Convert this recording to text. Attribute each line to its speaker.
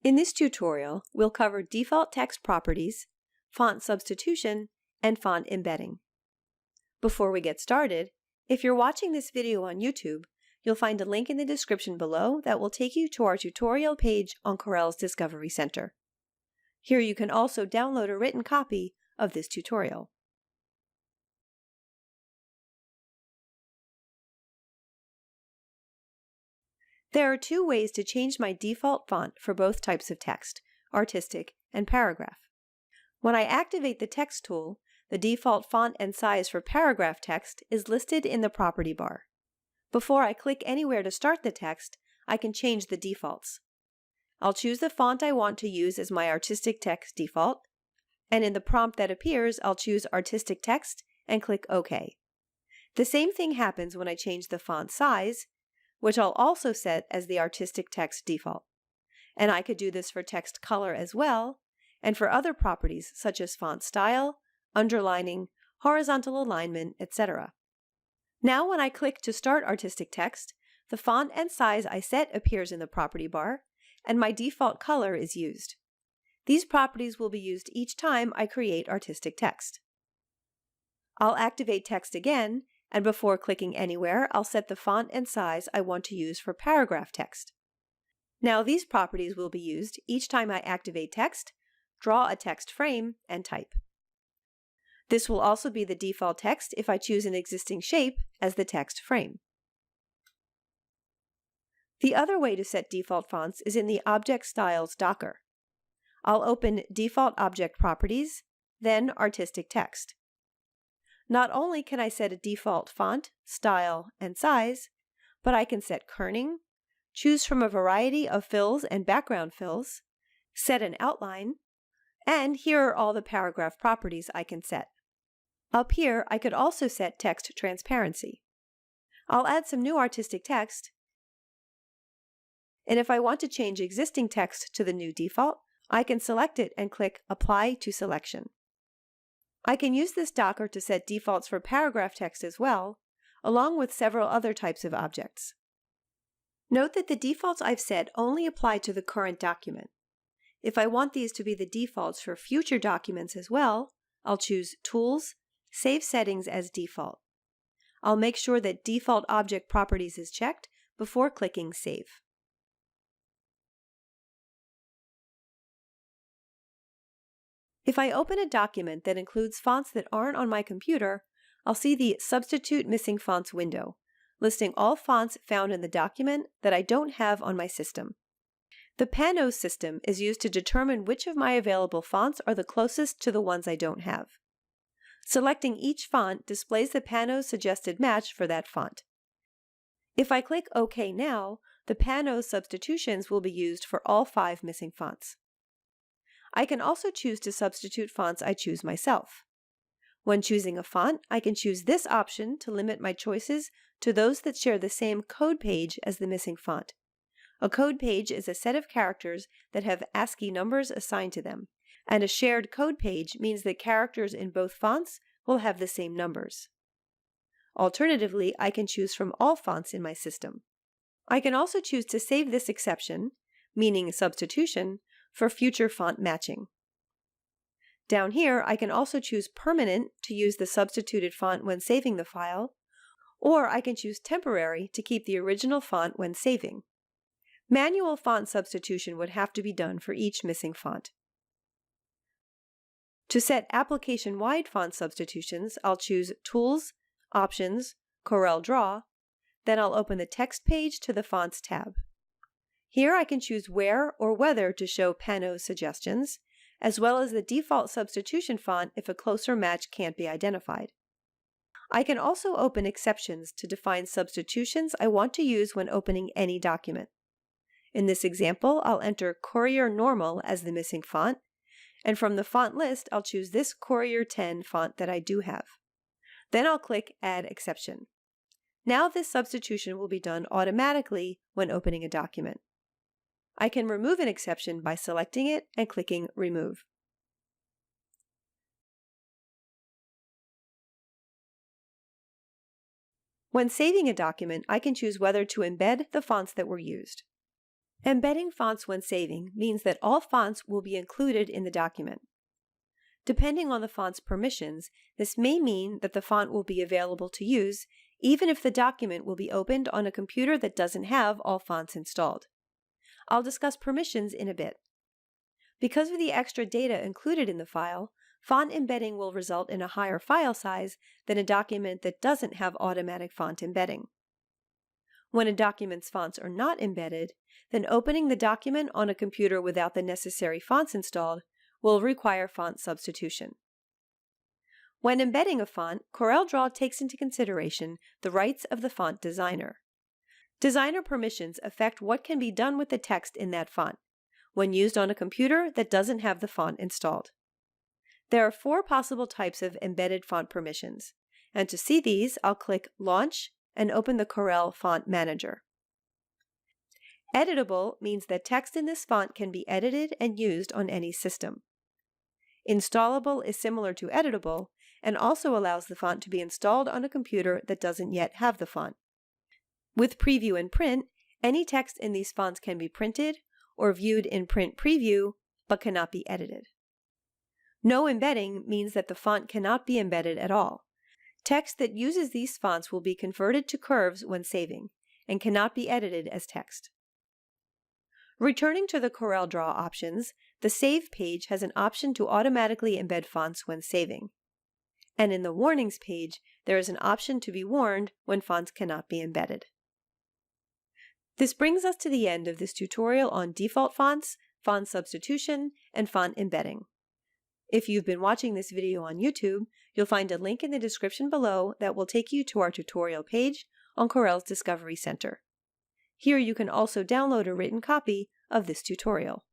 Speaker 1: In this tutorial, we'll cover default text properties, font substitution, and font embedding. Before we get started, if you're watching this video on YouTube, you'll find a link in the description below that will take you to our tutorial page on Corel's Discovery Center. Here you can also download a written copy of this tutorial. There are two ways to change my default font for both types of text, artistic and paragraph. When I activate the text tool, the default font and size for paragraph text is listed in the property bar. Before I click anywhere to start the text, I can change the defaults. I'll choose the font I want to use as my artistic text default, and in the prompt that appears, I'll choose artistic text and click OK. The same thing happens when I change the font size, which I'll also set as the artistic text default. And I could do this for text color as well, and for other properties such as font style, underlining, horizontal alignment, etc. Now when I click to start artistic text, the font and size I set appears in the property bar, and my default color is used. These properties will be used each time I create artistic text. I'll activate text again, and before clicking anywhere, I'll set the font and size I want to use for paragraph text. Now these properties will be used each time I activate text, draw a text frame, and type. This will also be the default text if I choose an existing shape as the text frame. The other way to set default fonts is in the Object Styles docker. I'll open Default Object Properties, then Artistic Text. Not only can I set a default font, style, and size, but I can set kerning, choose from a variety of fills and background fills, set an outline, and here are all the paragraph properties I can set. Up here, I could also set text transparency. I'll add some new artistic text, and if I want to change existing text to the new default, I can select it and click Apply to Selection. I can use this docker to set defaults for paragraph text as well, along with several other types of objects. Note that the defaults I've set only apply to the current document. If I want these to be the defaults for future documents as well, I'll choose Tools, Save Settings as Default. I'll make sure that Default Object Properties is checked before clicking Save. If I open a document that includes fonts that aren't on my computer, I'll see the Substitute Missing Fonts window, listing all fonts found in the document that I don't have on my system. The PANOS system is used to determine which of my available fonts are the closest to the ones I don't have. Selecting each font displays the PANOS suggested match for that font. If I click OK now, the PANOS substitutions will be used for all 5 missing fonts. I can also choose to substitute fonts I choose myself. When choosing a font, I can choose this option to limit my choices to those that share the same code page as the missing font. A code page is a set of characters that have ASCII numbers assigned to them, and a shared code page means that characters in both fonts will have the same numbers. Alternatively, I can choose from all fonts in my system. I can also choose to save this exception, meaning substitution, for future font matching. Down here, I can also choose permanent to use the substituted font when saving the file, or I can choose temporary to keep the original font when saving. Manual font substitution would have to be done for each missing font. To set application-wide font substitutions, I'll choose Tools, Options, CorelDRAW, then I'll open the Text page to the Fonts tab. Here I can choose where or whether to show PANOS suggestions, as well as the default substitution font if a closer match can't be identified. I can also open exceptions to define substitutions I want to use when opening any document. In this example, I'll enter Courier Normal as the missing font, and from the font list, I'll choose this Courier 10 font that I do have. Then I'll click Add Exception. Now this substitution will be done automatically when opening a document. I can remove an exception by selecting it and clicking Remove. When saving a document, I can choose whether to embed the fonts that were used. Embedding fonts when saving means that all fonts will be included in the document. Depending on the font's permissions, this may mean that the font will be available to use even if the document will be opened on a computer that doesn't have all fonts installed. I'll discuss permissions in a bit. Because of the extra data included in the file, font embedding will result in a higher file size than a document that doesn't have automatic font embedding. When a document's fonts are not embedded, then opening the document on a computer without the necessary fonts installed will require font substitution. When embedding a font, CorelDRAW takes into consideration the rights of the font designer. Designer permissions affect what can be done with the text in that font when used on a computer that doesn't have the font installed. There are 4 possible types of embedded font permissions, and to see these, I'll click Launch and open the Corel Font Manager. Editable means that text in this font can be edited and used on any system. Installable is similar to editable and also allows the font to be installed on a computer that doesn't yet have the font. With Preview and Print, any text in these fonts can be printed or viewed in Print Preview, but cannot be edited. No embedding means that the font cannot be embedded at all. Text that uses these fonts will be converted to curves when saving, and cannot be edited as text. Returning to the CorelDRAW options, the Save page has an option to automatically embed fonts when saving. And in the Warnings page, there is an option to be warned when fonts cannot be embedded. This brings us to the end of this tutorial on default fonts, font substitution, and font embedding. If you've been watching this video on YouTube, you'll find a link in the description below that will take you to our tutorial page on Corel's Discovery Center. Here you can also download a written copy of this tutorial.